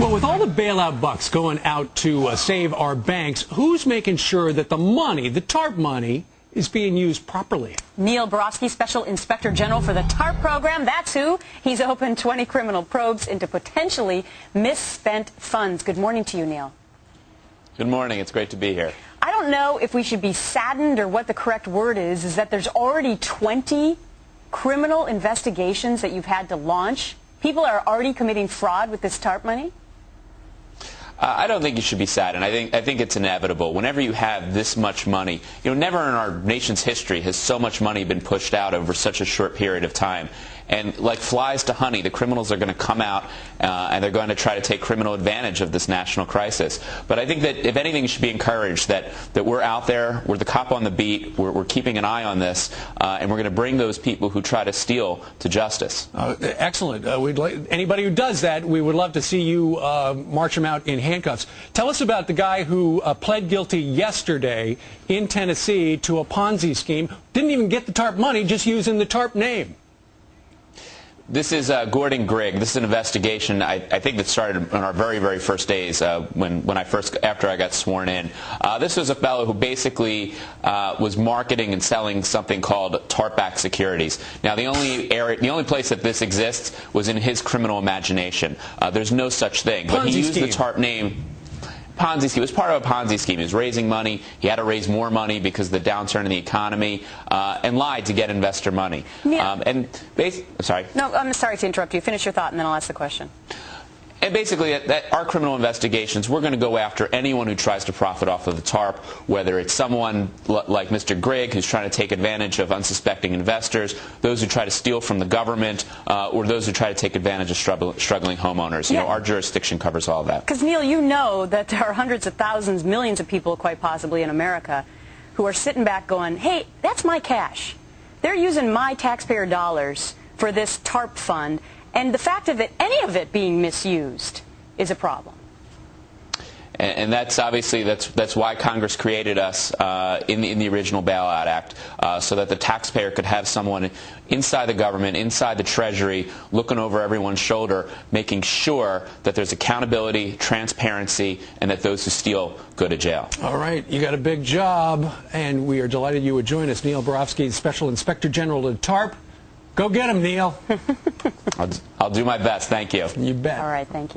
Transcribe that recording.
Well, with all the bailout bucks going out to save our banks, who's making sure that the money, the TARP money, is being used properly? Neil Borofsky, Special Inspector General for the TARP program. That's who. He's opened 20 criminal probes into potentially misspent funds. Good morning to you, Neil. Good morning. It's great to be here. I don't know if we should be saddened or what the correct word is that there's already 20 criminal investigations that you've had to launch. People are already committing fraud with this TARP money? I don't think you should be saddened. I think it's inevitable. Whenever you have this much money, never in our nation's history has so much money been pushed out over such a short period of time. And like flies to honey, the criminals are going to come out and they're going to try to take criminal advantage of this national crisis. But I think that, if anything, you should be encouraged that we're out there, we're the cop on the beat, we're keeping an eye on this, and we're going to bring those people who try to steal to justice. Excellent. Anybody who does that, we would love to see you march them out in handcuffs. Tell us about the guy who pled guilty yesterday in Tennessee to a Ponzi scheme. Didn't even get the TARP money, just using the TARP name. This is Gordon Grigg. This is an investigation I think that started on our very, very first days after I got sworn in. This was a fellow who basically was marketing and selling something called TARP-backed securities. Now, the only place that this exists was in his criminal imagination. There's no such thing. But he used the TARP name. Ponzi scheme. It was part of a Ponzi scheme. He was raising money. He had to raise more money because of the downturn in the economy, and lied to get investor money. Yeah. Sorry. No, I'm sorry to interrupt you. Finish your thought, and then I'll ask the question. And basically, our criminal investigations, we're going to go after anyone who tries to profit off of the TARP, whether it's someone like Mr. Grigg, who's trying to take advantage of unsuspecting investors, those who try to steal from the government, or those who try to take advantage of struggling homeowners. Yeah. Our jurisdiction covers all that. Because, Neil, you know that there are hundreds of thousands, millions of people, quite possibly, in America who are sitting back going, hey, that's my cash. They're using my taxpayer dollars for this TARP fund. And the fact of any of it being misused is a problem. And that's obviously that's why Congress created us in the original Bailout Act, so that the taxpayer could have someone inside the government, inside the Treasury, looking over everyone's shoulder, making sure that there's accountability, transparency, and that those who steal go to jail. All right, you got a big job, and we are delighted you would join us. Neil Borofsky, Special Inspector General to TARP. Go get him, Neil. I'll do my best. Thank you. You bet. All right, thank you.